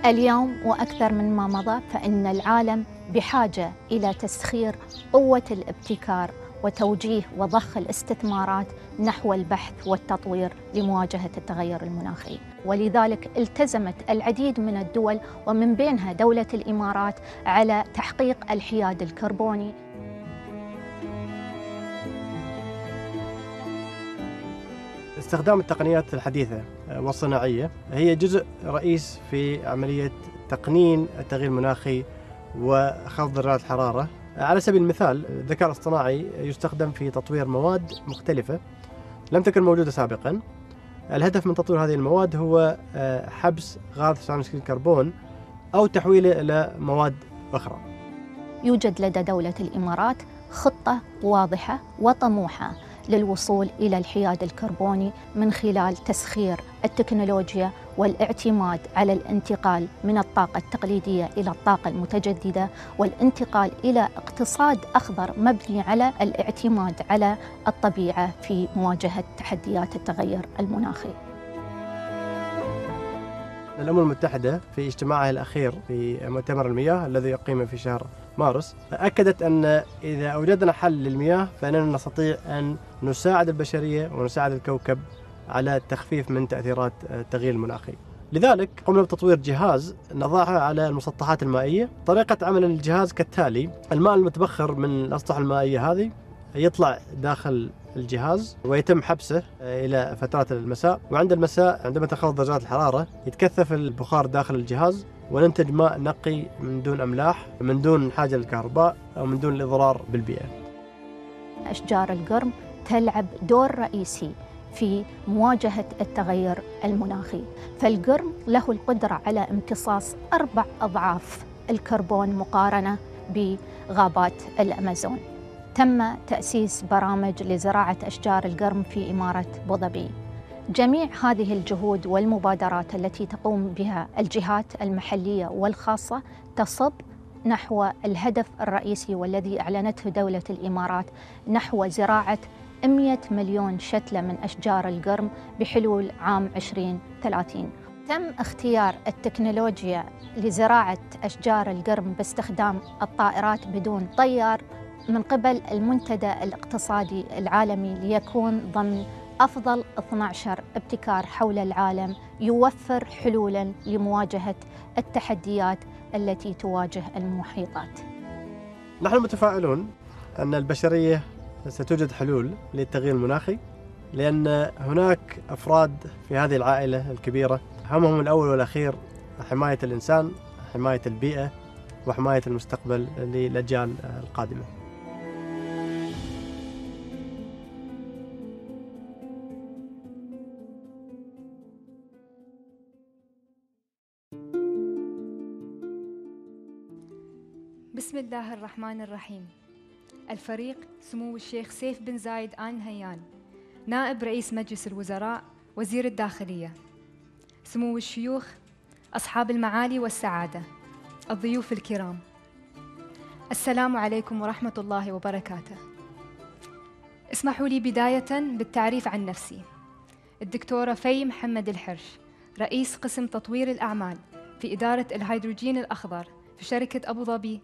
اليوم وأكثر من ما مضى فإن العالم بحاجة إلى تسخير قوة الابتكار وتوجيه وضخ الاستثمارات نحو البحث والتطوير لمواجهة التغير المناخي، ولذلك التزمت العديد من الدول ومن بينها دولة الإمارات على تحقيق الحياد الكربوني. استخدام التقنيات الحديثة والصناعية هي جزء رئيس في عملية تقنين التغيير المناخي وخفض درجات الحرارة. على سبيل المثال الذكاء الاصطناعي يستخدم في تطوير مواد مختلفة لم تكن موجودة سابقا. الهدف من تطوير هذه المواد هو حبس غاز ثاني أكسيد الكربون أو تحويله إلى مواد أخرى. يوجد لدى دولة الإمارات خطة واضحة وطموحة للوصول إلى الحياد الكربوني من خلال تسخير التكنولوجيا والاعتماد على الانتقال من الطاقة التقليدية إلى الطاقة المتجددة والانتقال إلى اقتصاد أخضر مبني على الاعتماد على الطبيعة في مواجهة تحديات التغير المناخي. الأمم المتحدة في اجتماعها الأخير في مؤتمر المياه الذي أقيم في شهر مارس أكدت أن إذا أوجدنا حل للمياه فإننا نستطيع أن نساعد البشرية ونساعد الكوكب على التخفيف من تأثيرات التغيير المناخي. لذلك قمنا بتطوير جهاز نضعه على المسطحات المائية. طريقة عمل الجهاز كالتالي: الماء المتبخر من الأسطح المائية هذه يطلع داخل الجهاز ويتم حبسه إلى فترات المساء، وعند المساء عندما تنخفض درجات الحرارة يتكثف البخار داخل الجهاز وننتج ماء نقي من دون أملاح، من دون حاجة للكهرباء أو من دون الإضرار بالبيئة. أشجار القرم تلعب دور رئيسي في مواجهة التغير المناخي، فالقرم له القدرة على امتصاص 4 أضعاف الكربون مقارنة بغابات الأمازون. تم تأسيس برامج لزراعة أشجار القرم في إمارة أبوظبي. جميع هذه الجهود والمبادرات التي تقوم بها الجهات المحلية والخاصة تصب نحو الهدف الرئيسي والذي أعلنته دولة الإمارات نحو زراعة 100 مليون شتلة من أشجار القرم بحلول عام 2030. تم اختيار التكنولوجيا لزراعة أشجار القرم باستخدام الطائرات بدون طيار من قبل المنتدى الاقتصادي العالمي ليكون ضمن أفضل 12 ابتكار حول العالم يوفر حلولاً لمواجهة التحديات التي تواجه المحيطات. نحن متفائلون أن البشرية ستوجد حلول للتغيير المناخي، لأن هناك أفراد في هذه العائلة الكبيرة همهم الأول والأخير حماية الإنسان، حماية البيئة، وحماية المستقبل للأجيال القادمة. بسم الله الرحمن الرحيم. الفريق سمو الشيخ سيف بن زايد آل نهيان، نائب رئيس مجلس الوزراء وزير الداخلية، سمو الشيوخ، أصحاب المعالي والسعادة، الضيوف الكرام، السلام عليكم ورحمة الله وبركاته. اسمحوا لي بداية بالتعريف عن نفسي. الدكتورة محمد الحرش، رئيس قسم تطوير الأعمال في إدارة الهيدروجين الأخضر في شركة أبو ظبي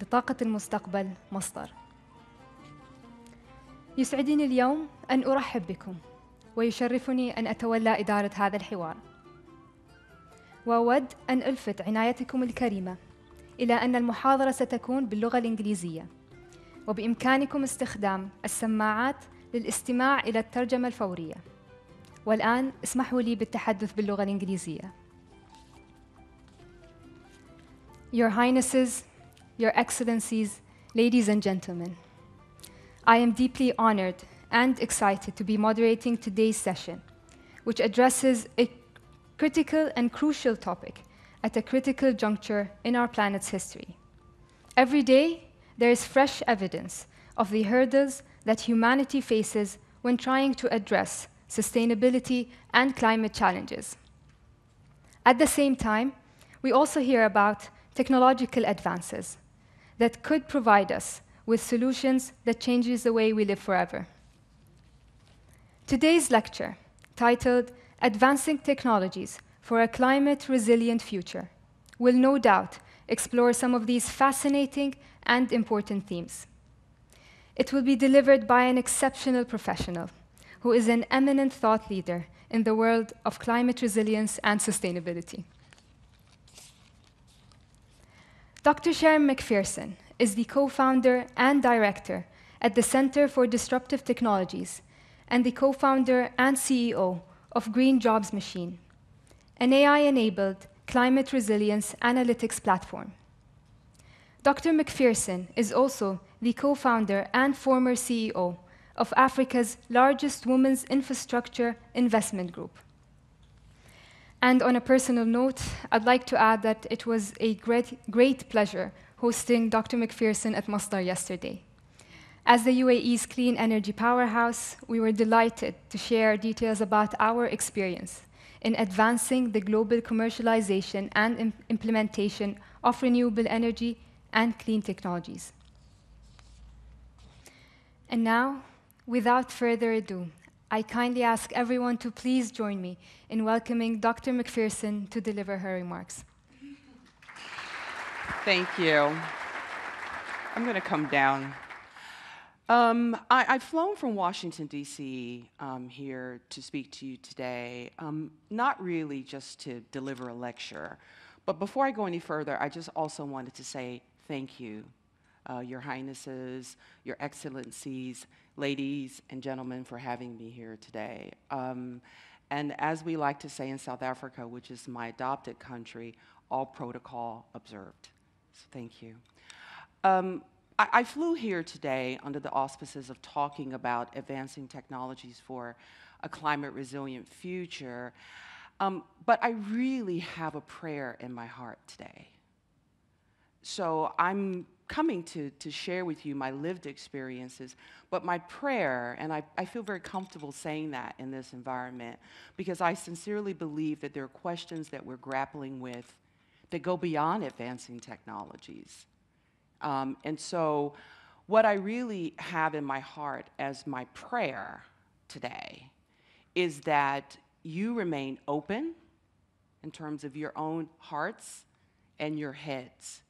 لطاقة المستقبل مصدر. يسعدني اليوم أن أرحب بكم، ويشرفني أن أتولى إدارة هذا الحوار. وأود أن ألفت عنايتكم الكريمة إلى أن المحاضرة ستكون باللغة الإنجليزية، وبإمكانكم استخدام السماعات للاستماع إلى الترجمة الفورية. والآن اسمحوا لي بالتحدث باللغة الإنجليزية. Your Highnesses, Your Excellencies, ladies and gentlemen, I am deeply honored and excited to be moderating today's session, which addresses a critical and crucial topic at a critical juncture in our planet's history. Every day, there is fresh evidence of the hurdles that humanity faces when trying to address sustainability and climate challenges. At the same time, we also hear about technological advances that could provide us with solutions that changes the way we live forever. Today's lecture, titled Advancing Technologies for a Climate-Resilient Future, will no doubt explore some of these fascinating and important themes. It will be delivered by an exceptional professional who is an eminent thought leader in the world of climate resilience and sustainability. Dr. Sharon McPherson is the co-founder and director at the Center for Disruptive Technologies and the co-founder and CEO of Green Jobs Machine, an AI-enabled climate resilience analytics platform. Dr. McPherson is also the co-founder and former CEO of Africa's largest women's infrastructure investment group. And on a personal note, I'd like to add that it was a great pleasure hosting Dr. McPherson at Masdar yesterday. As the UAE's clean energy powerhouse, we were delighted to share details about our experience in advancing the global commercialization and implementation of renewable energy and clean technologies. And now, without further ado, I kindly ask everyone to please join me in welcoming Dr. McPherson to deliver her remarks. Thank you. I'm going to come down. I've flown from Washington, D.C. Here to speak to you today, not really just to deliver a lecture, but before I go any further, I just also wanted to say thank you, Your Highnesses, Your Excellencies, ladies and gentlemen, for having me here today. And as we like to say in South Africa, which is my adopted country, all protocol observed. So thank you. I flew here today under the auspices of talking about advancing technologies for a climate-resilient future, but I really have a prayer in my heart today. So I'm coming to share with you my lived experiences, but my prayer, and I feel very comfortable saying that in this environment, because I sincerely believe that there are questions that we're grappling with that go beyond advancing technologies. And so what I really have in my heart as my prayer today is that you remain open in terms of your own hearts and your heads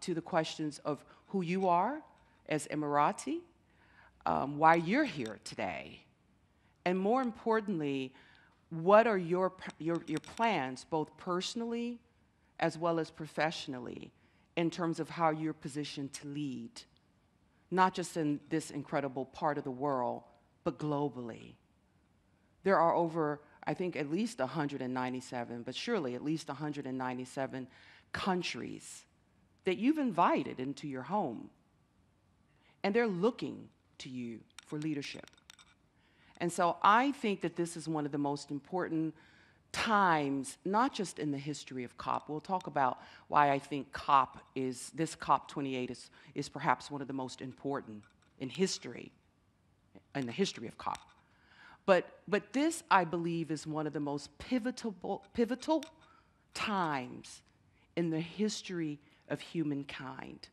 to the questions of who you are as Emirati, why you're here today, and more importantly, what are your plans, both personally as well as professionally, in terms of how you're positioned to lead, not just in this incredible part of the world, but globally. There are over, I think, at least 197, but surely at least 197 countries that you've invited into your home, and they're looking to you for leadership. And so I think that this is one of the most important times, not just in the history of COP. We'll talk about why I think this COP28 is perhaps one of the most important in history, in the history of COP. But this, I believe, is one of the most pivotal times in the history of humankind.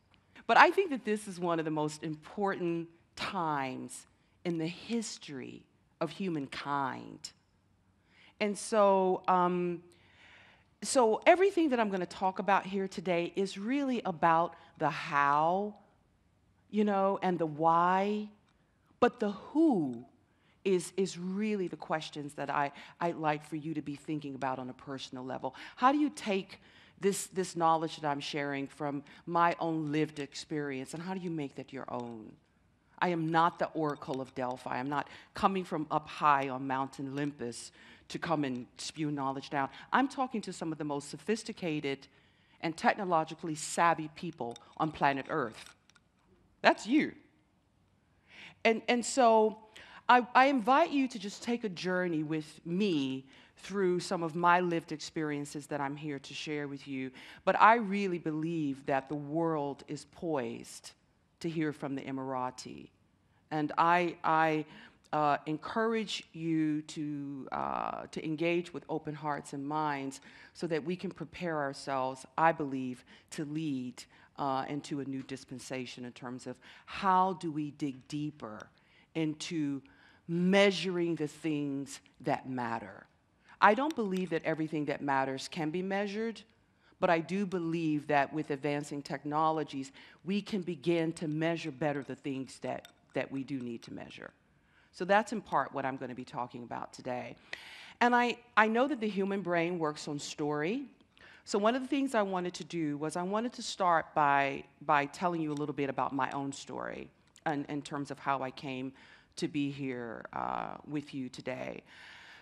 But I think that this is one of the most important times in the history of humankind. And so, so everything that I'm going to talk about here today is really about the how, and the why, but the who is really the questions that I'd like for you to be thinking about on a personal level. How do you take this knowledge that I'm sharing from my own lived experience, and how do you make that your own? I am not the Oracle of Delphi. I'm not coming from up high on Mount Olympus to come and spew knowledge down. I'm talking to some of the most sophisticated and technologically savvy people on planet Earth. That's you. And so I invite you to just take a journey with me through some of my lived experiences that I'm here to share with you. But I really believe that the world is poised to hear from the Emirati. And I encourage you to engage with open hearts and minds so that we can prepare ourselves, I believe, to lead into a new dispensation in terms of how do we dig deeper into measuring the things that matter. I don't believe that everything that matters can be measured, But I do believe that with advancing technologies, we can begin to measure better the things that we do need to measure. So that's in part what I'm going to be talking about today. And I know that the human brain works on story. So one of the things I wanted to do was I wanted to start by telling you a little bit about my own story in terms of how I came to be here with you today.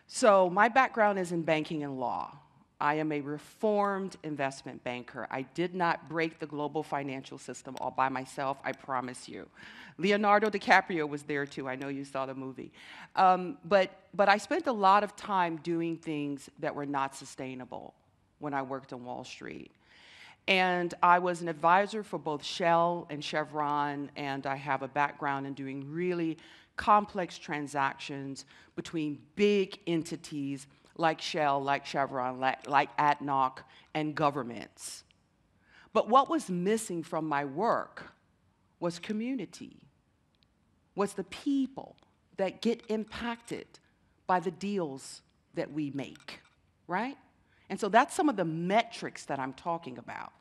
So my background is in banking and law. I am a reformed investment banker. I did not break the global financial system all by myself, I promise you. Leonardo DiCaprio was there too. I know you saw the movie. But I spent a lot of time doing things that were not sustainable when I worked on Wall Street. And I was an advisor for both Shell and Chevron, and I have a background in doing really complex transactions between big entities like Shell, like Chevron, like ADNOC, and governments. But what was missing from my work was community, was the people that get impacted by the deals that we make, right? And so that's some of the metrics that I'm talking about.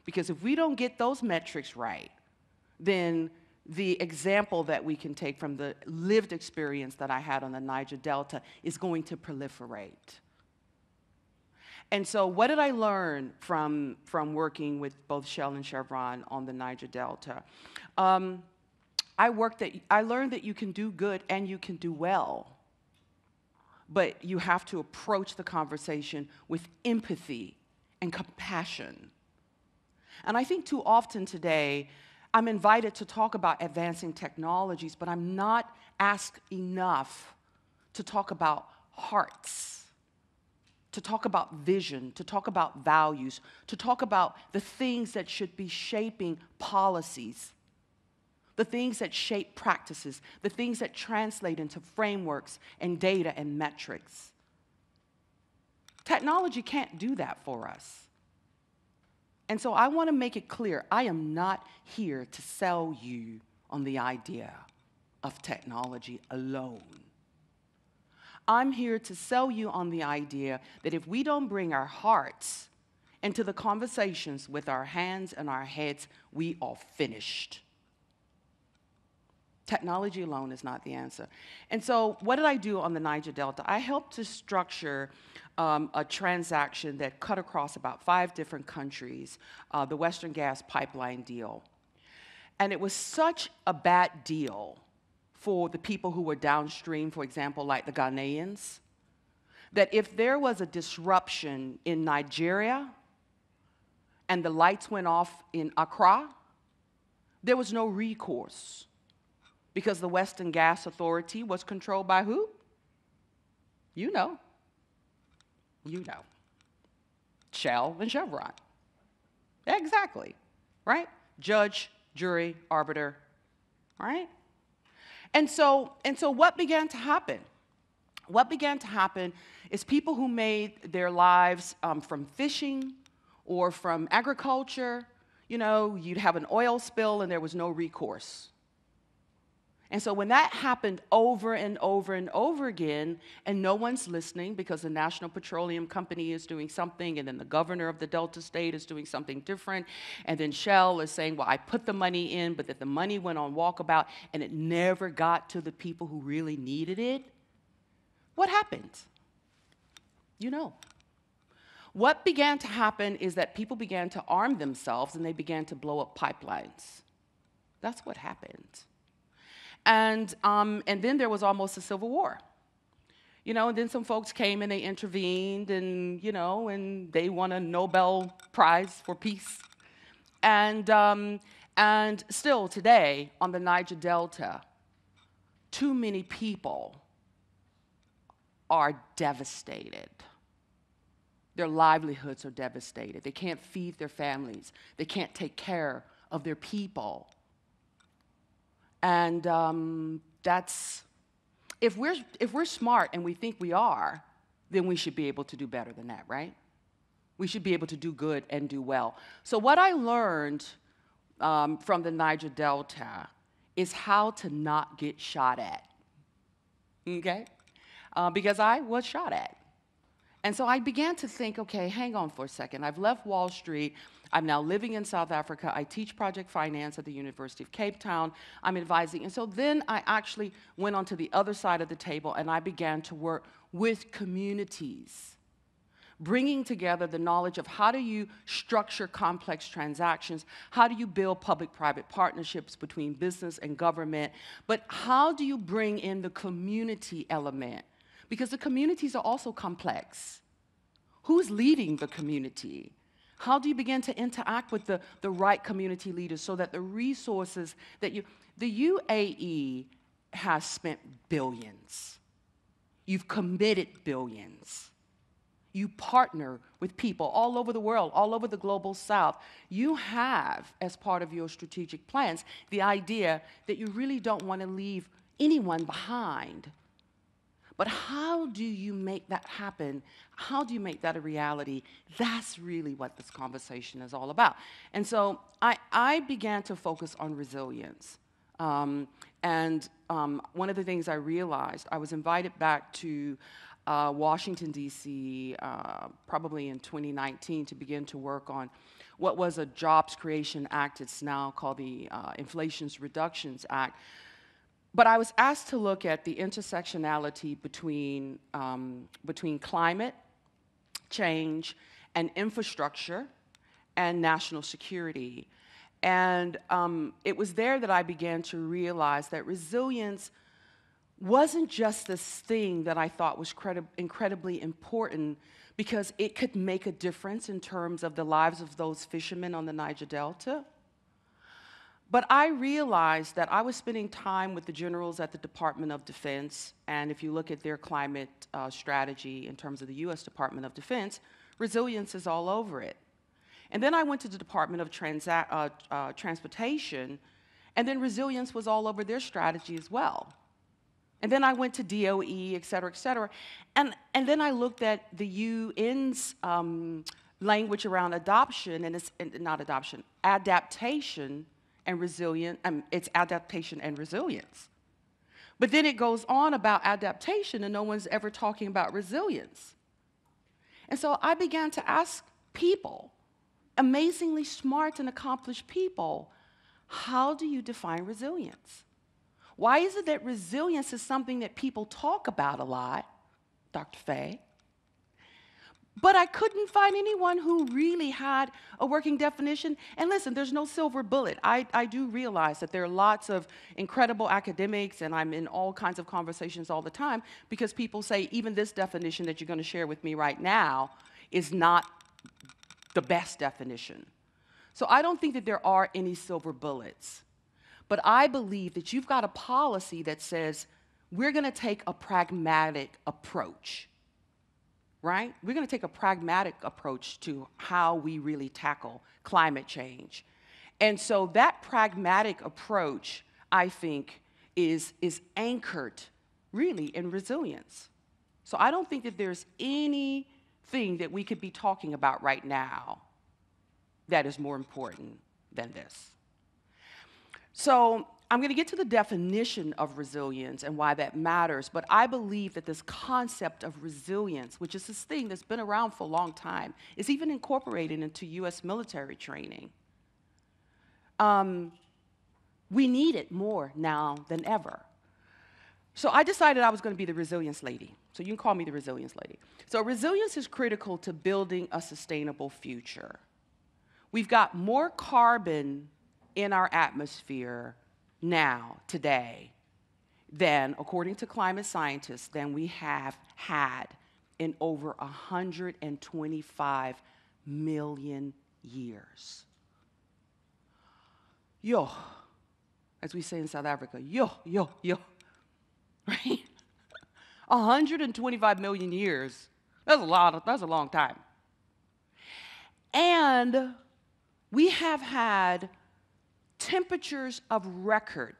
Because if we don't get those metrics right, then the example that we can take from the lived experience that I had on the Niger Delta is going to proliferate. And so what did I learn from working with both Shell and Chevron on the Niger Delta? I learned that you can do good and you can do well, but you have to approach the conversation with empathy and compassion. And I think too often today, I'm invited to talk about advancing technologies, but I'm not asked enough to talk about hearts, to talk about vision, to talk about values, to talk about the things that should be shaping policies, the things that shape practices, the things that translate into frameworks and data and metrics. Technology can't do that for us. And so I want to make it clear, I am not here to sell you on the idea of technology alone. I'm here to sell you on the idea that if we don't bring our hearts into the conversations with our hands and our heads, we are finished. Technology alone is not the answer. And so what did I do on the Niger Delta? I helped to structure a transaction that cut across about 5 different countries, the Western Gas Pipeline deal. And it was such a bad deal for the people who were downstream, for example, like the Ghanaians, that if there was a disruption in Nigeria and the lights went off in Accra, there was no recourse because the Western Gas Authority was controlled by who? You know. You know. Shell and Chevron. Exactly, right? Judge, jury, arbiter, right? And so what began to happen? What began to happen is people who made their lives from fishing or from agriculture, you know, you'd have an oil spill and there was no recourse. And so when that happened over and over and over again, and no one's listening because the National Petroleum Company is doing something, and then the governor of the Delta State is doing something different, and then Shell is saying, well, I put the money in, but that the money went on walkabout, and it never got to the people who really needed it, what happened? You know. What began to happen is that people began to arm themselves, and they began to blow up pipelines. That's what happened. And then there was almost a civil war. You know, and then some folks came and they intervened and, you know, and they won a Nobel Prize for Peace. And still today on the Niger Delta, too many people are devastated. Their livelihoods are devastated. They can't feed their families. They can't take care of their people. And that's, if we're smart and we think we are, then we should be able to do better than that, right? We should be able to do good and do well. So what I learned from the Niger Delta is how to not get shot at, okay? Because I was shot at. And so I began to think, okay, hang on for a second. I've left Wall Street. I'm now living in South Africa. I teach project finance at the University of Cape Town. I'm advising. And so then I actually went onto the other side of the table and I began to work with communities, bringing together the knowledge of how do you structure complex transactions, how do you build public-private partnerships between business and government, but how do you bring in the community element? Because the communities are also complex. Who's leading the community? How do you begin to interact with the right community leaders so that the resources that the UAE has spent billions. You've committed billions. You partner with people all over the world, all over the global south. You have, as part of your strategic plans, the idea that you really don't want to leave anyone behind. But how do you make that happen? How do you make that a reality? That's really what this conversation is all about. And so I began to focus on resilience. One of the things I realized, I was invited back to Washington, D.C., probably in 2019 to begin to work on what was a Jobs Creation Act. It's now called the Inflation Reduction Act. But I was asked to look at the intersectionality between climate change and infrastructure and national security. And it was there that I began to realize that resilience wasn't just this thing that I thought was incredibly important because it could make a difference in terms of the lives of those fishermen on the Niger Delta. But I realized that I was spending time with the generals at the Department of Defense, and if you look at their climate strategy in terms of the U.S. Department of Defense, resilience is all over it. And then I went to the Department of Transportation, and then resilience was all over their strategy as well. And then I went to DOE, et cetera, et cetera. And then I looked at the UN's language around adoption, and it's not adoption, adaptation and resilience, it's adaptation and resilience. But then it goes on about adaptation, and no one's ever talking about resilience. And so I began to ask people, amazingly smart and accomplished people, how do you define resilience? Why is it that resilience is something that people talk about a lot, Dr. Faye? But I couldn't find anyone who really had a working definition. And listen, there's no silver bullet. I do realize that there are lots of incredible academics, and I'm in all kinds of conversations all the time, because people say even this definition that you're going to share with me right now is not the best definition. So I don't think that there are any silver bullets. But I believe that you've got a policy that says we're going to take a pragmatic approach. Right? We're going to take a pragmatic approach to how we really tackle climate change. And so that pragmatic approach, I think, is anchored really in resilience. So I don't think that there's anything that we could be talking about right now that is more important than this. So I'm going to get to the definition of resilience and why that matters, but I believe that this concept of resilience, which is this thing that's been around for a long time, is even incorporated into U.S. military training. We need it more now than ever. So I decided I was going to be the resilience lady. So you can call me the resilience lady. So resilience is critical to building a sustainable future. We've got more carbon in our atmosphere now, today, than, according to climate scientists, than we have had in over 125 million years. Yo, as we say in South Africa, yo, yo, yo, right? 125 million years, that's a long time. And we have had temperatures of record,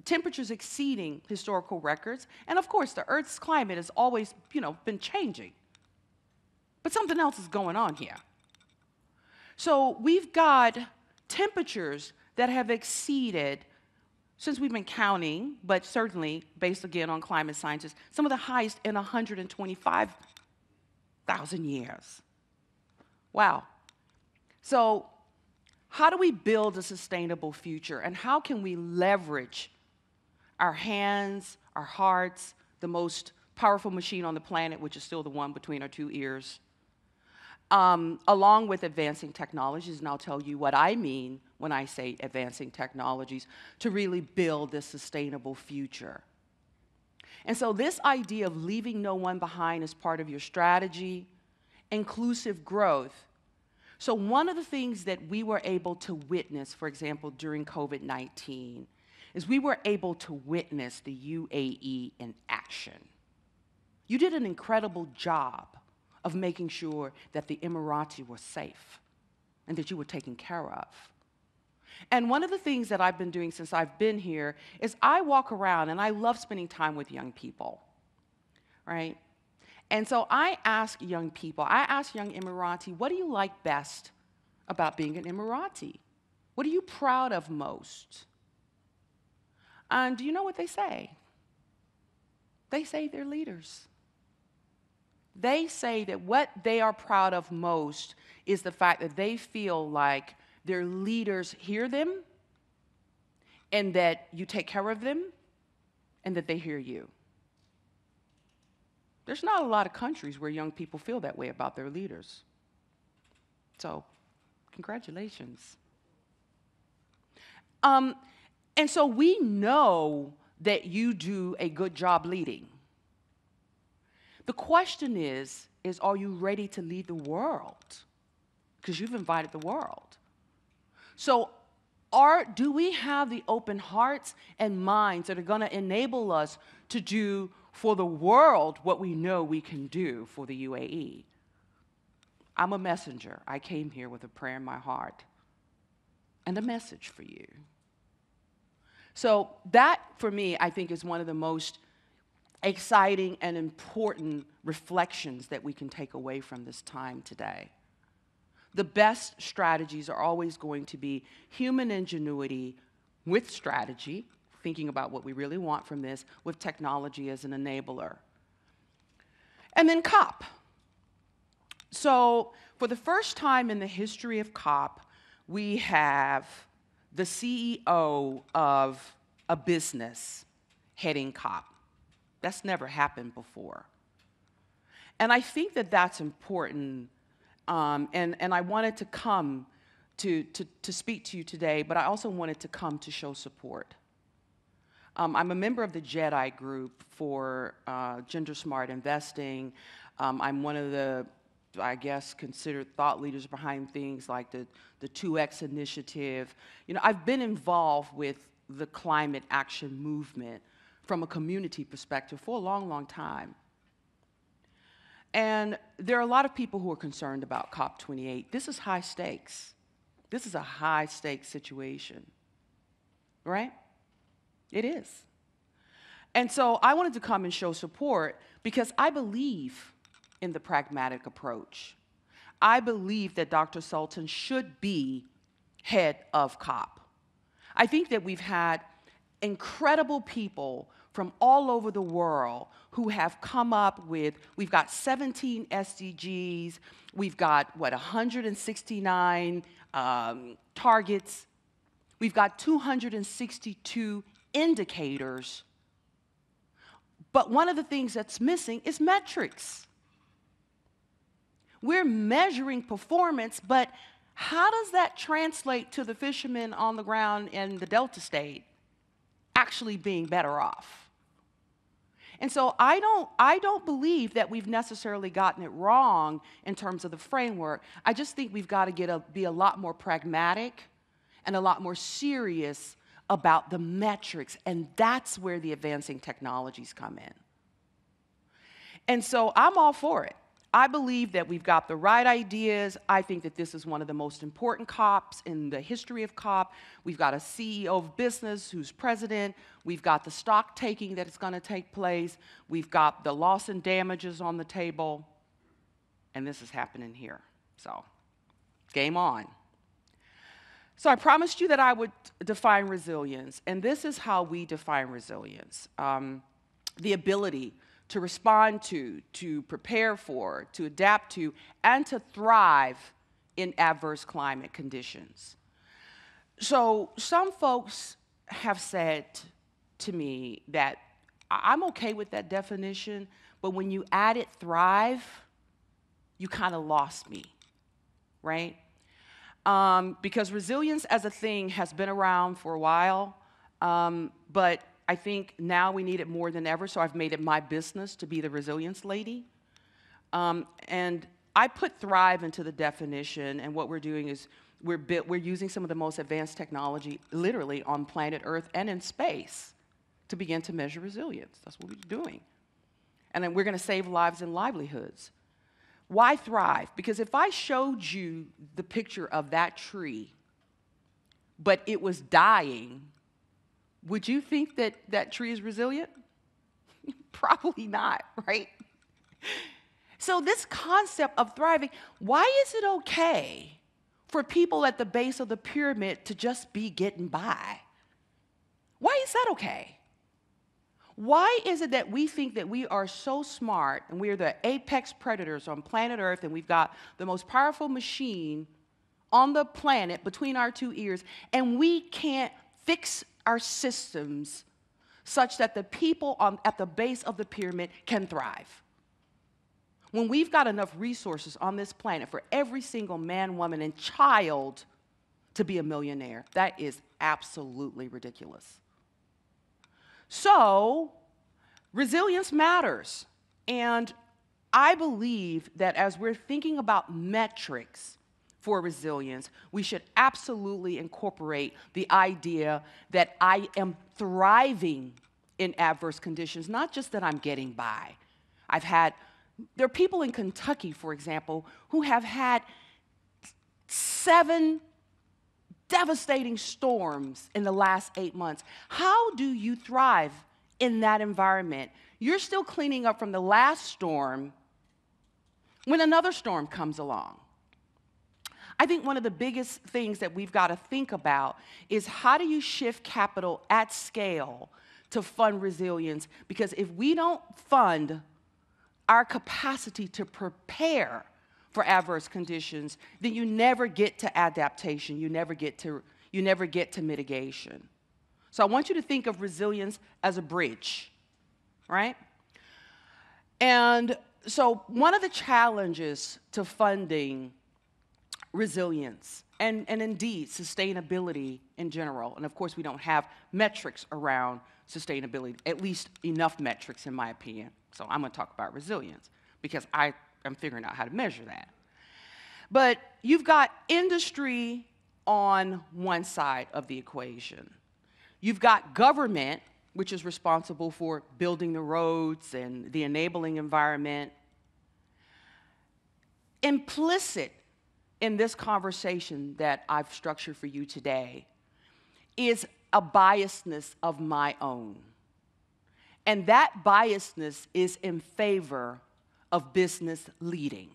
temperatures exceeding historical records. And of course, the Earth's climate has always, been changing. But something else is going on here. So we've got temperatures that have exceeded, since we've been counting, but certainly based again on climate scientists, some of the highest in 125 1,000 years. Wow. So how do we build a sustainable future, and how can we leverage our hands, our hearts, the most powerful machine on the planet, which is still the one between our two ears, along with advancing technologies, and I'll tell you what I mean when I say advancing technologies, to really build this sustainable future. And so this idea of leaving no one behind is part of your strategy, inclusive growth. So one of the things that we were able to witness, for example, during COVID-19, is we were able to witness the UAE in action. You did an incredible job of making sure that the Emirati were safe and that you were taken care of. And one of the things that I've been doing since I've been here is I walk around and I love spending time with young people, right? And so I ask young people, I ask young Emirati, what do you like best about being an Emirati? What are you proud of most? And do you know what they say? They say they're leaders. They say that what they are proud of most is the fact that they feel like their leaders hear them, and that you take care of them, and that they hear you. There's not a lot of countries where young people feel that way about their leaders. So, congratulations. And so we know that you do a good job leading. The question is are you ready to lead the world? Because you've invited the world. So do we have the open hearts and minds that are going to enable us to do for the world what we know we can do for the UAE? I'm a messenger. I came here with a prayer in my heart and a message for you. So that, for me, I think is one of the most exciting and important reflections that we can take away from this time today. The best strategies are always going to be human ingenuity with strategy, thinking about what we really want from this, with technology as an enabler. And then COP. So for the first time in the history of COP, we have the CEO of a business heading COP. That's never happened before. And I think that that's important. And I wanted to come to speak to you today, but I also wanted to come to show support. I'm a member of the JEDI group for Gender Smart Investing. I'm one of the, I guess, considered thought leaders behind things like the 2X initiative. You know, I've been involved with the climate action movement from a community perspective for a long, long time. And there are a lot of people who are concerned about COP28. This is high stakes. This is a high stakes situation, right? It is. And so I wanted to come and show support because I believe in the pragmatic approach. I believe that Dr. Sultan should be head of COP. I think that we've had incredible people from all over the world who have come up with, we've got 17 SDGs, we've got, 169 targets, we've got 262 indicators, but one of the things that's missing is metrics. We're measuring performance, but how does that translate to the fishermen on the ground in the Delta State actually being better off? And so I don't believe that we've necessarily gotten it wrong in terms of the framework. I just think we've got to be a lot more pragmatic and a lot more serious about the metrics, and that's where the advancing technologies come in. And so I'm all for it. I believe that we've got the right ideas. I think that this is one of the most important COPs in the history of COP. We've got a CEO of business who's president. We've got the stock taking that is going to take place. We've got the loss and damages on the table. And this is happening here. So, game on. So I promised you that I would define resilience. And this is how we define resilience. The ability to respond to prepare for, to adapt to, and to thrive in adverse climate conditions. So some folks have said to me that I'm okay with that definition, but when you added thrive, you kind of lost me, right? Because resilience as a thing has been around for a while, but I think now we need it more than ever, so I've made it my business to be the resilience lady. And I put thrive into the definition, and what we're doing is we're using some of the most advanced technology literally on planet Earth and in space to begin to measure resilience. That's what we're doing. And then we're going to save lives and livelihoods. Why thrive? Because if I showed you the picture of that tree, but it was dying, would you think that that tree is resilient? Probably not, right? So this concept of thriving, why is it okay for people at the base of the pyramid to just be getting by? Why is that okay? Why is it that we think that we are so smart and we are the apex predators on planet Earth and we've got the most powerful machine on the planet between our two ears, and we can't fix our systems such that the people at the base of the pyramid can thrive? When we've got enough resources on this planet for every single man, woman, and child to be a millionaire, that is absolutely ridiculous. So, resilience matters. And I believe that as we're thinking about metrics for resilience, we should absolutely incorporate the idea that I am thriving in adverse conditions, not just that I'm getting by. There are people in Kentucky, for example, who have had 7 devastating storms in the last 8 months. How do you thrive in that environment? You're still cleaning up from the last storm when another storm comes along. I think one of the biggest things that we've got to think about is how do you shift capital at scale to fund resilience? Because if we don't fund our capacity to prepare for adverse conditions, then you never get to adaptation, you never get to mitigation. So I want you to think of resilience as a bridge, right? And so one of the challenges to funding resilience and indeed sustainability in general, and of course we don't have metrics around sustainability, at least enough metrics in my opinion. So I'm going to talk about resilience because I'm figuring out how to measure that. But you've got industry on one side of the equation. You've got government, which is responsible for building the roads and the enabling environment. Implicit in this conversation that I've structured for you today is a biasness of my own. And that biasness is in favor of business leading.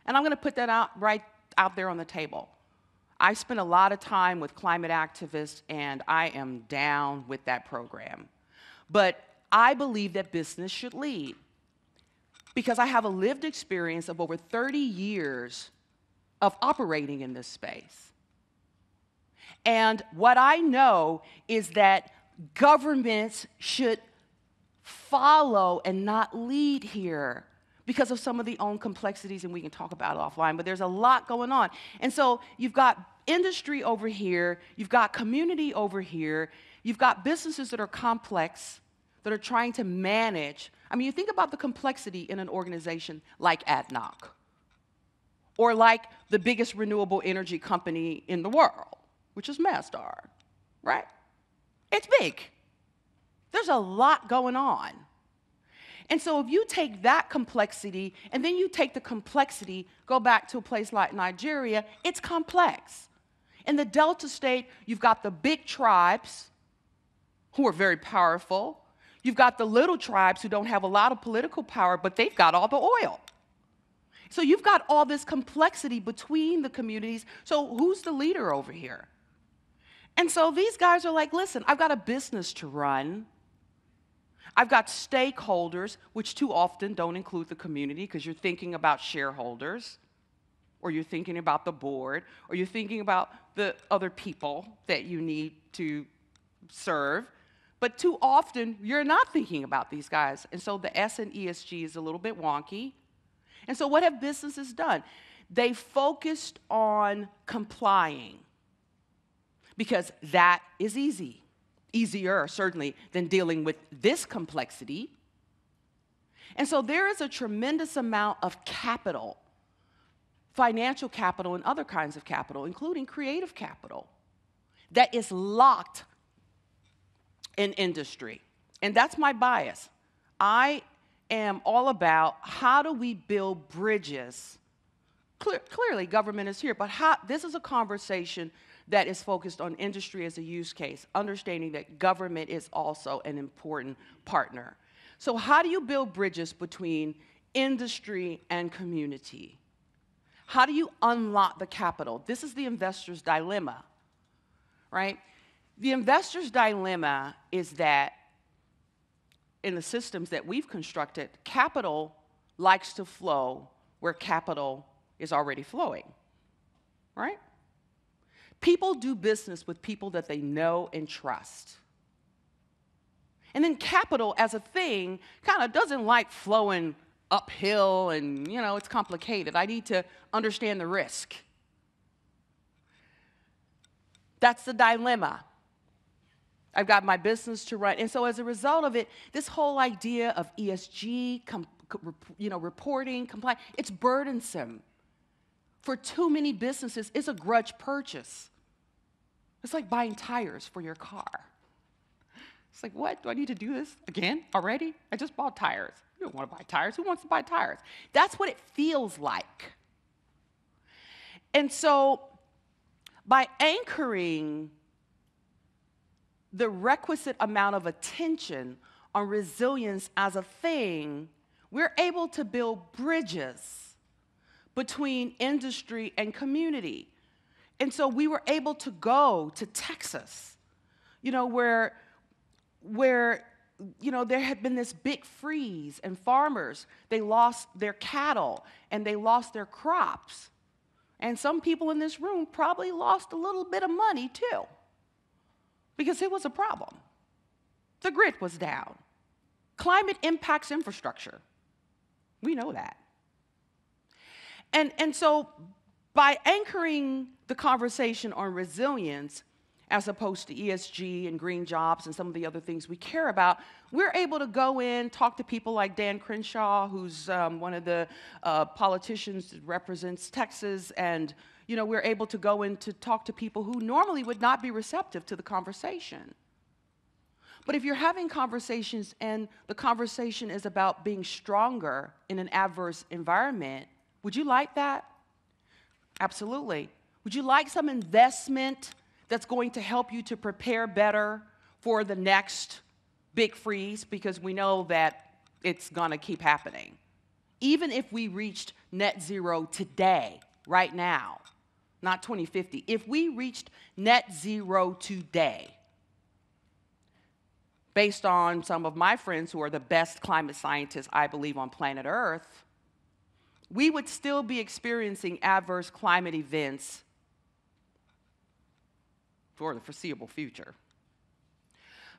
And I'm going to put that right out there on the table. I spend a lot of time with climate activists, and I am down with that program. But I believe that business should lead because I have a lived experience of over 30 years of operating in this space. And what I know is that governments should follow and not lead here because of some of the own complexities, and we can talk about it offline, but there's a lot going on. And so you've got industry over here, you've got community over here, you've got businesses that are complex, that are trying to manage. I mean, you think about the complexity in an organization like ADNOC, or like the biggest renewable energy company in the world, which is Masdar, right? It's big. There's a lot going on. And so if you take that complexity, and then you take the complexity, go back to a place like Nigeria, it's complex. In the Delta State, you've got the big tribes who are very powerful. You've got the little tribes who don't have a lot of political power, but they've got all the oil. So you've got all this complexity between the communities. So who's the leader over here? And so these guys are like, listen, I've got a business to run. I've got stakeholders, which too often don't include the community because you're thinking about shareholders, or you're thinking about the board, or you're thinking about the other people that you need to serve. But too often, you're not thinking about these guys. And so the S in ESG is a little bit wonky. And so what have businesses done? They focused on complying because that is easy. Easier, certainly, than dealing with this complexity. And so there is a tremendous amount of capital, financial capital and other kinds of capital, including creative capital, that is locked in industry. And that's my bias. I am all about how do we build bridges. Clearly, government is here, but this is a conversation that is focused on industry as a use case, understanding that government is also an important partner. So how do you build bridges between industry and community? How do you unlock the capital? This is the investor's dilemma, right? The investor's dilemma is that in the systems that we've constructed, capital likes to flow where capital is already flowing, right? People do business with people that they know and trust. And then capital as a thing kind of doesn't like flowing uphill and, you know, it's complicated. I need to understand the risk. That's the dilemma. I've got my business to run. And so as a result of it, this whole idea of ESG, reporting, compliance, it's burdensome. For too many businesses, it's a grudge purchase. It's like buying tires for your car. It's like, what? Do I need to do this again already? I just bought tires. You don't want to buy tires. Who wants to buy tires? That's what it feels like. And so by anchoring the requisite amount of attention on resilience as a thing, we're able to build bridges between industry and community. And so we were able to go to Texas, where there had been this big freeze and farmers, they lost their cattle and they lost their crops. And some people in this room probably lost a little bit of money too, because it was a problem. The grid was down. Climate impacts infrastructure. We know that. And so by anchoring the conversation on resilience, as opposed to ESG and green jobs and some of the other things we care about, we're able to go in, talk to people like Dan Crenshaw, who's one of the politicians that represents Texas, and we're able to go in to talk to people who normally would not be receptive to the conversation. But if you're having conversations and the conversation is about being stronger in an adverse environment, would you like that? Absolutely. Would you like some investment that's going to help you to prepare better for the next big freeze? Because we know that it's going to keep happening. Even if we reached net zero today, right now, not 2050, if we reached net zero today, based on some of my friends who are the best climate scientists, I believe, on planet Earth, we would still be experiencing adverse climate events for the foreseeable future.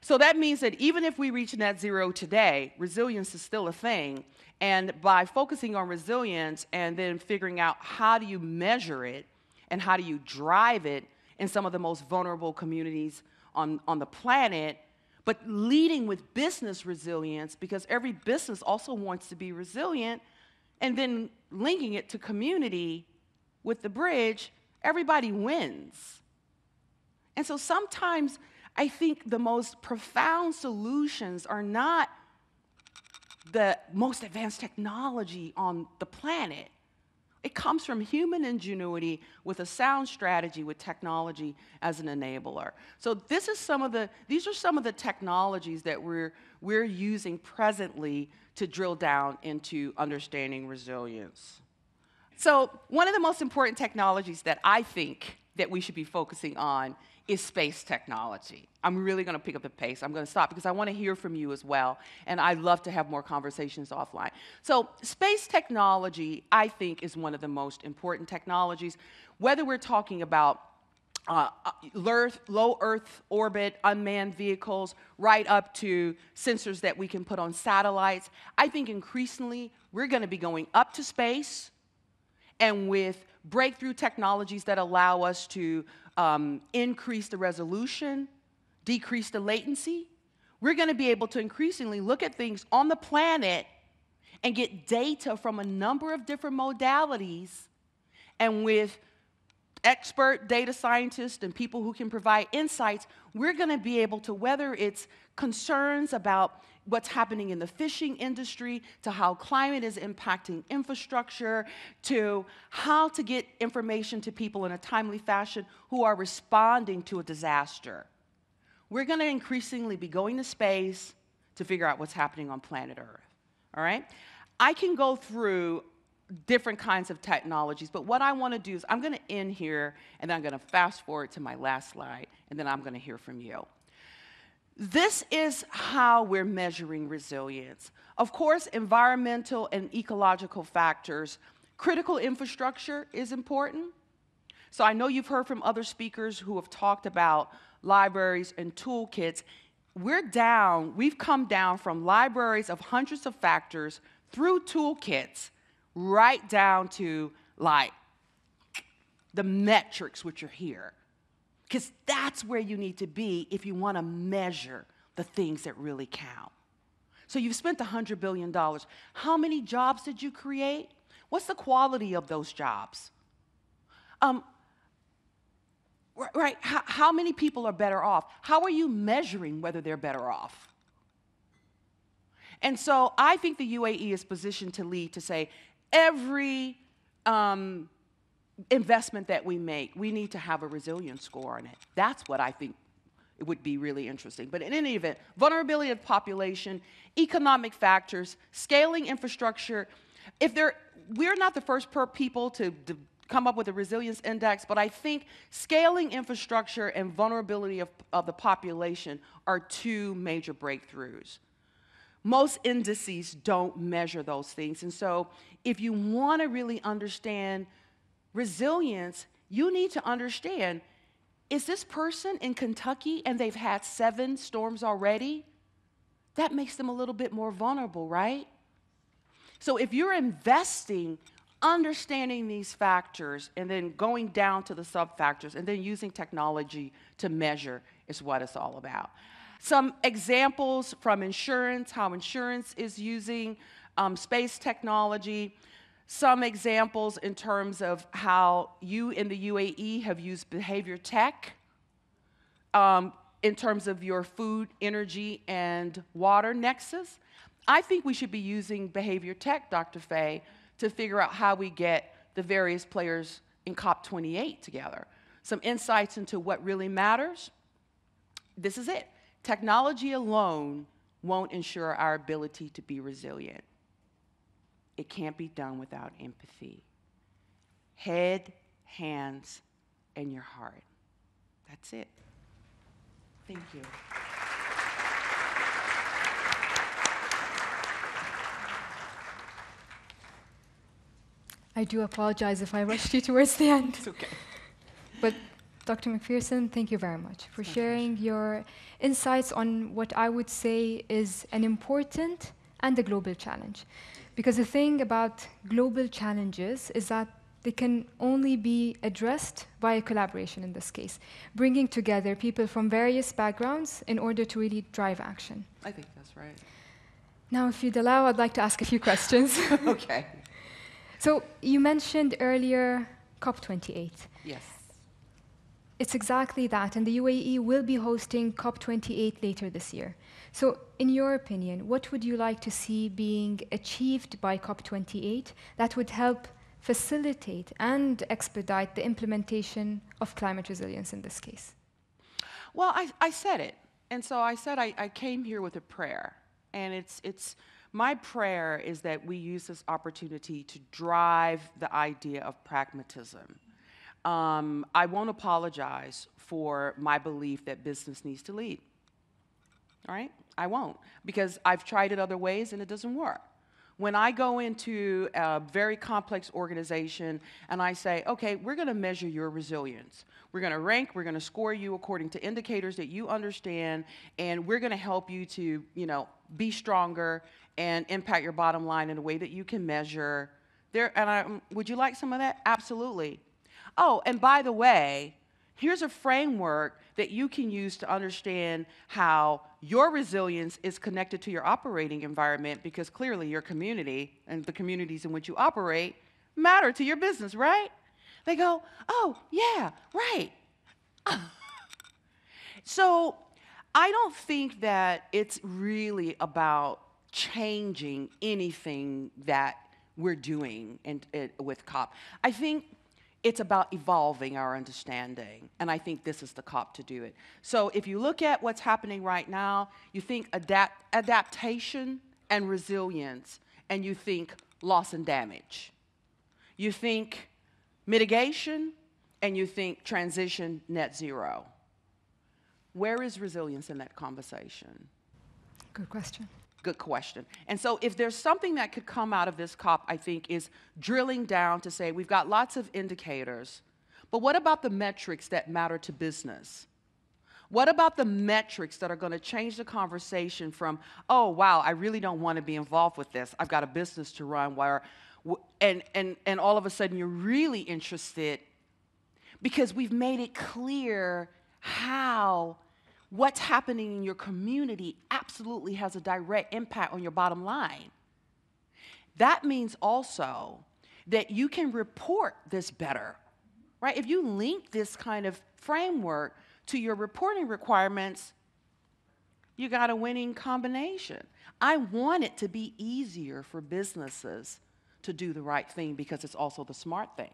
So that means that even if we reach net zero today, resilience is still a thing. And by focusing on resilience and then figuring out how do you measure it and how do you drive it in some of the most vulnerable communities on the planet, but leading with business resilience, because every business also wants to be resilient, and then linking it to community with the bridge, everybody wins. And so sometimes I think the most profound solutions are not the most advanced technology on the planet. It comes from human ingenuity with a sound strategy with technology as an enabler. So these are some of the technologies that we're using presently to drill down into understanding resilience. So one of the most important technologies that I think that we should be focusing on is space technology. I'm really going to pick up the pace. I'm going to stop because I want to hear from you as well, and I'd love to have more conversations offline. So space technology, I think, is one of the most important technologies, whether we're talking about low Earth orbit, unmanned vehicles, right up to sensors that we can put on satellites. I think increasingly we're going to be going up to space, and with breakthrough technologies that allow us to increase the resolution, decrease the latency, we're going to be able to increasingly look at things on the planet and get data from a number of different modalities. And with expert data scientists and people who can provide insights, we're going to be able to, whether it's concerns about what's happening in the fishing industry, to how climate is impacting infrastructure, to how to get information to people in a timely fashion who are responding to a disaster. We're going to increasingly be going to space to figure out what's happening on planet Earth, all right? I can go through different kinds of technologies, but what I want to do is I'm going to end here, and then I'm going to fast forward to my last slide, and then I'm going to hear from you. This is how we're measuring resilience. Of course, environmental and ecological factors. Critical infrastructure is important. So I know you've heard from other speakers who have talked about libraries and toolkits. We've come down from libraries of hundreds of factors through toolkits right down to like the metrics which are here. Because that's where you need to be if you want to measure the things that really count. So you've spent $100 billion. How many jobs did you create? What's the quality of those jobs? Right, how many people are better off? How are you measuring whether they're better off? And so I think the UAE is positioned to lead, to say every investment that we make, we need to have a resilience score on it. That's what I think it would be really interesting. But in any event, vulnerability of population, economic factors, scaling infrastructure. We're not the first people to come up with a resilience index, but I think scaling infrastructure and vulnerability of the population are two major breakthroughs. Most indices don't measure those things. And so if you want to really understand resilience, you need to understand, is this person in Kentucky and they've had 7 storms already? That makes them a little bit more vulnerable, right? So if you're investing, understanding these factors, and then going down to the sub-factors, and then using technology to measure is what it's all about. Some examples from insurance, how insurance is using space technology. Some examples in terms of how you in the UAE have used behavior tech in terms of your food, energy, and water nexus. I think we should be using behavior tech, Dr. Faye, to figure out how we get the various players in COP28 together. Some insights into what really matters. This is it. Technology alone won't ensure our ability to be resilient. It can't be done without empathy. Head, hands, and your heart. That's it. Thank you. I do apologize if I rushed you towards the end. It's okay. But Dr. McPherson, thank you very much for sharing your insights on what I would say is an important and a global challenge. Because the thing about global challenges is that they can only be addressed via collaboration in this case, bringing together people from various backgrounds in order to really drive action. I think that's right. Now, if you'd allow, I'd like to ask a few questions. Okay. So you mentioned earlier COP28. Yes. It's exactly that, and the UAE will be hosting COP28 later this year. So in your opinion, what would you like to see being achieved by COP28 that would help facilitate and expedite the implementation of climate resilience in this case? Well, I said it. And so I said I came here with a prayer. And it's my prayer is that we use this opportunity to drive the idea of pragmatism. I won't apologize for my belief that business needs to lead. All right? I won't, because I've tried it other ways and it doesn't work. When I go into a very complex organization and I say, okay, we're going to measure your resilience. We're going to rank, we're going to score you according to indicators that you understand, and we're going to help you to, be stronger and impact your bottom line in a way that you can measure. Would you like some of that? Absolutely. Oh, and by the way, here's a framework that you can use to understand how your resilience is connected to your operating environment, because clearly your community and the communities in which you operate matter to your business, right? They go, oh, yeah, right. So I don't think that it's really about changing anything that we're doing with COP. I think it's about evolving our understanding, and I think this is the COP to do it. So if you look at what's happening right now, you think adaptation and resilience, and you think loss and damage. You think mitigation, and you think transition net zero. Where is resilience in that conversation? Good question. Good question. And so if there's something that could come out of this COP, I think, is drilling down to say we've got lots of indicators, but what about the metrics that matter to business? What about the metrics that are going to change the conversation from, oh, wow, I really don't want to be involved with this. I've got a business to run, and all of a sudden you're really interested because we've made it clear how what's happening in your community absolutely has a direct impact on your bottom line. That means also that you can report this better, right? If you link this kind of framework to your reporting requirements, you got a winning combination. I want it to be easier for businesses to do the right thing because it's also the smart thing.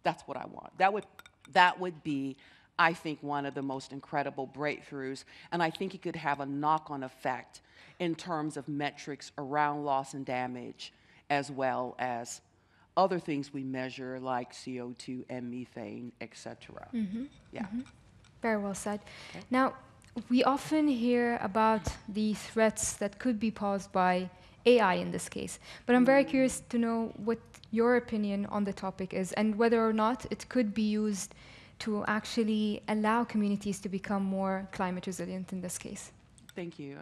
That's what I want. That would be, I think, one of the most incredible breakthroughs, and I think it could have a knock-on effect in terms of metrics around loss and damage, as well as other things we measure like CO2 and methane, et cetera. Mm-hmm. Yeah. Mm-hmm. Very well said. Okay. Now, we often hear about the threats that could be posed by AI in this case, but I'm very curious to know what your opinion on the topic is and whether or not it could be used to actually allow communities to become more climate resilient in this case. Thank you.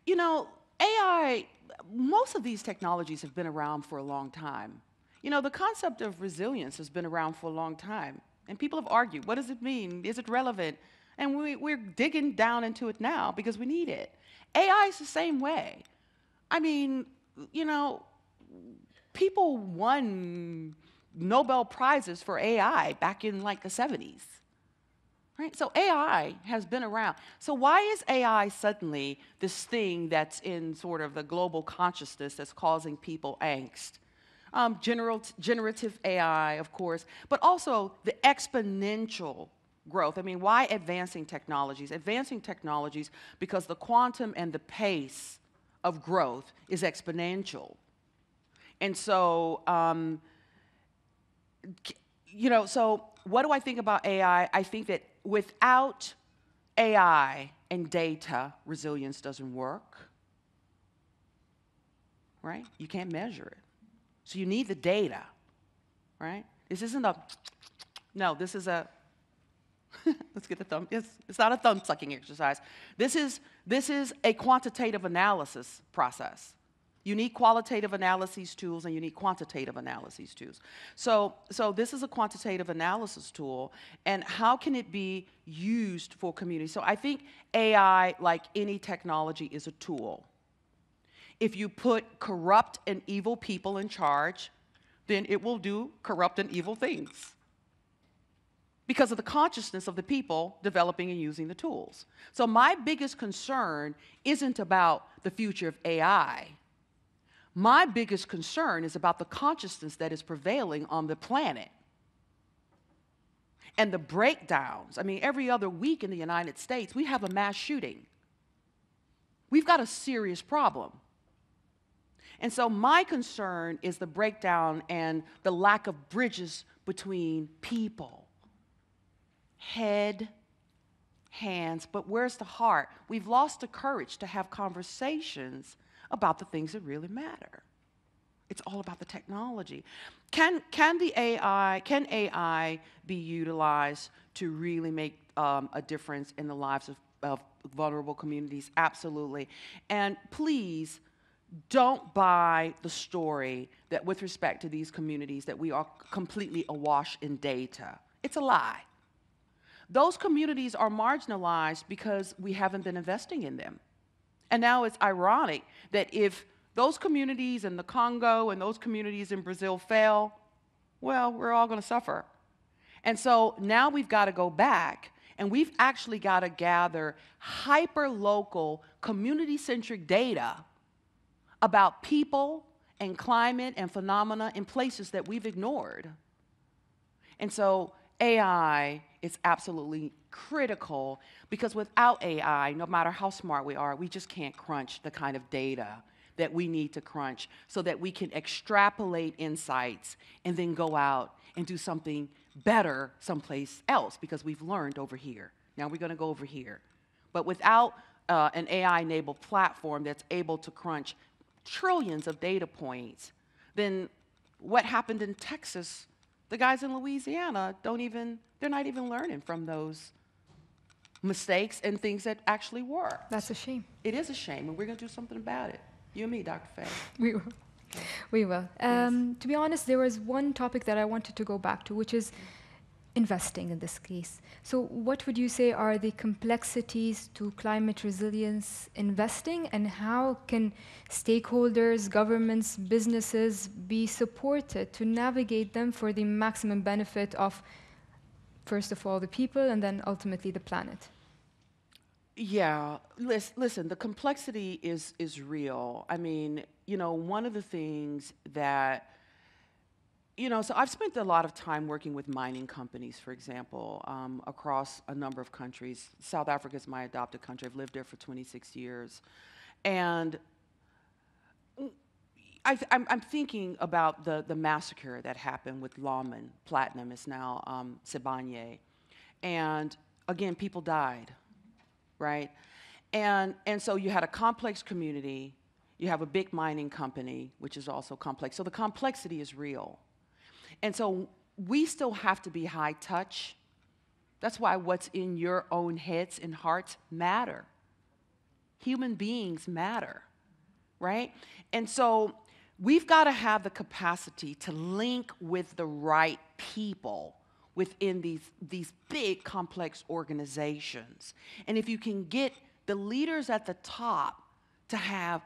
You know, AI, most of these technologies have been around for a long time. You know, the concept of resilience has been around for a long time, and people have argued, what does it mean? Is it relevant? And we're digging down into it now because we need it. AI is the same way. I mean, you know, people won Nobel Prizes for AI back in like the 70s, right? So AI has been around. So why is AI suddenly this thing that's in sort of the global consciousness that's causing people angst? Generative AI, of course, but also the exponential growth. I mean, why advancing technologies? Advancing technologies because the quantum and the pace of growth is exponential. And so, you know, so what do I think about AI? I think that without AI and data, resilience doesn't work, right? You can't measure it. So you need the data, right? This isn't a, no, this is a, let's get the thumb, it's not a thumb-sucking exercise. This is a quantitative analysis process. You need qualitative analysis tools and you need quantitative analysis tools. So this is a quantitative analysis tool, and how can it be used for community? So I think AI, like any technology, is a tool. If you put corrupt and evil people in charge, then it will do corrupt and evil things because of the consciousness of the people developing and using the tools. So my biggest concern isn't about the future of AI. My biggest concern is about the consciousness that is prevailing on the planet and the breakdowns. I mean, every other week in the United States, we have a mass shooting. We've got a serious problem. And so my concern is the breakdown and the lack of bridges between people, head, hands, but where's the heart? We've lost the courage to have conversations about the things that really matter. It's all about the technology. Can AI be utilized to really make a difference in the lives of vulnerable communities? Absolutely. And please, don't buy the story that with respect to these communities that we are completely awash in data. It's a lie. Those communities are marginalized because we haven't been investing in them. And now it's ironic that if those communities in the Congo and those communities in Brazil fail, well, we're all going to suffer. And so now we've got to go back, and we've actually got to gather hyper-local, community-centric data about people and climate and phenomena in places that we've ignored. And so AI is absolutely critical, because without AI, no matter how smart we are, we just can't crunch the kind of data that we need to crunch so that we can extrapolate insights and then go out and do something better someplace else, because we've learned over here. Now we're going to go over here. But without an AI-enabled platform that's able to crunch trillions of data points, then what happened in Texas, the guys in Louisiana they're not even learning from those mistakes and things that actually work. That's a shame. It is a shame, and we're going to do something about it. You and me, Dr. Faye. We will. We will. Yes. To be honest, there was one topic that I wanted to go back to, which is investing in this case. So what would you say are the complexities to climate resilience investing, and how can stakeholders, governments, businesses be supported to navigate them for the maximum benefit of, first of all, the people, and then ultimately the planet? Yeah, listen, the complexity is real. I mean, one of the things that, so I've spent a lot of time working with mining companies, for example, across a number of countries. South Africa is my adopted country. I've lived there for 26 years. And I'm thinking about the massacre that happened with lawman, Platinum is now Sibanye. And again, people died, right? And so you had a complex community, you have a big mining company, which is also complex. So the complexity is real. And so we still have to be high touch. That's why what's in your own heads and hearts matter. Human beings matter, right? And so we've got to have the capacity to link with the right people within these big, complex organizations. And if you can get the leaders at the top to have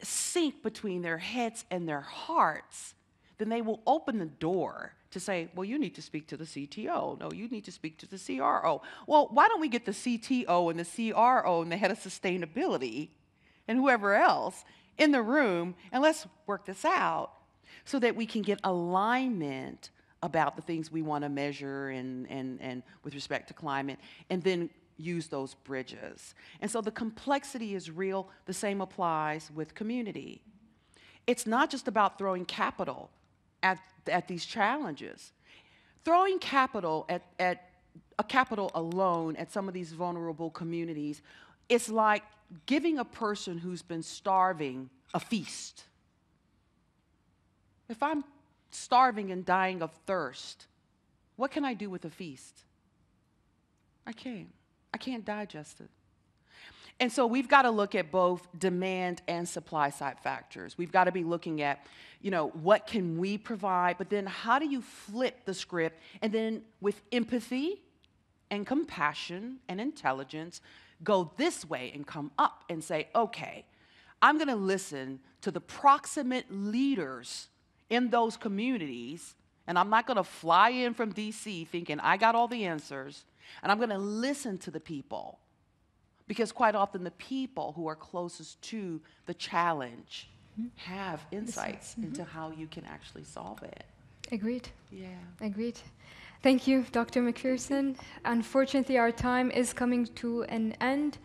sync between their heads and their hearts, then they will open the door to say, well, you need to speak to the CTO. No, you need to speak to the CRO. Well, why don't we get the CTO and the CRO and the head of sustainability and whoever else in the room, and let's work this out so that we can get alignment about the things we want to measure and with respect to climate, and then use those bridges. And so the complexity is real. The same applies with community. It's not just about throwing capital at these challenges. Throwing capital at capital alone at some of these vulnerable communities, it's like giving a person who's been starving a feast. If I'm starving and dying of thirst, what can I do with a feast? I can't digest it. And so we've got to look at both demand and supply side factors. We've got to be looking at, what can we provide, but then how do you flip the script, and then with empathy and compassion and intelligence, go this way and come up and say, okay, I'm going to listen to the proximate leaders in those communities, and I'm not going to fly in from DC thinking I got all the answers, and I'm going to listen to the people. Because quite often the people who are closest to the challenge have insights into how you can actually solve it. Agreed. Yeah. Agreed. Thank you, Dr. McPherson. Unfortunately, our time is coming to an end.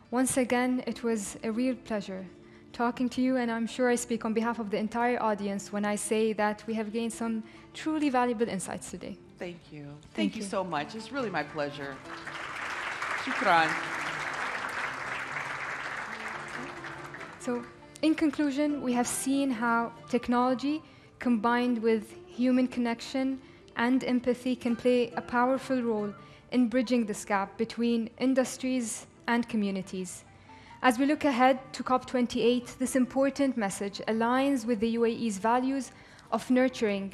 Once again, it was a real pleasure talking to you, and I'm sure I speak on behalf of the entire audience when I say that we have gained some truly valuable insights today. Thank you. Thank you so much. It's really my pleasure. Shukran. So, in conclusion, we have seen how technology combined with human connection and empathy can play a powerful role in bridging this gap between industries and communities. As we look ahead to COP28, this important message aligns with the UAE's values of nurturing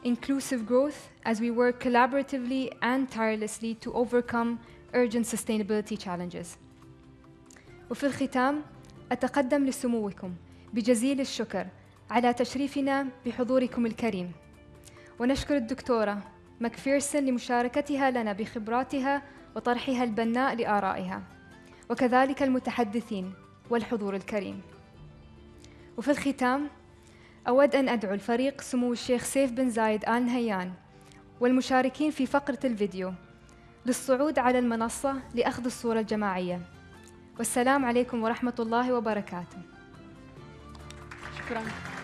inclusive growth as we work collaboratively and tirelessly to overcome urgent sustainability challenges. وفي الختام أتقدم لسموكم بجزيل الشكر على تشريفنا بحضوركم الكريم، ونشكر الدكتورة ماكفيرسون لمشاركتها لنا بخبراتها وطرحها البناء لآرائها، وكذلك المتحدثين والحضور الكريم. وفي الختام أود أن أدعو الفريق سمو الشيخ سيف بن زايد آل نهيان والمشاركين في فقرة الفيديو للصعود على المنصة لأخذ الصورة الجماعية. والسلام عليكم ورحمة الله وبركاته. شكراً.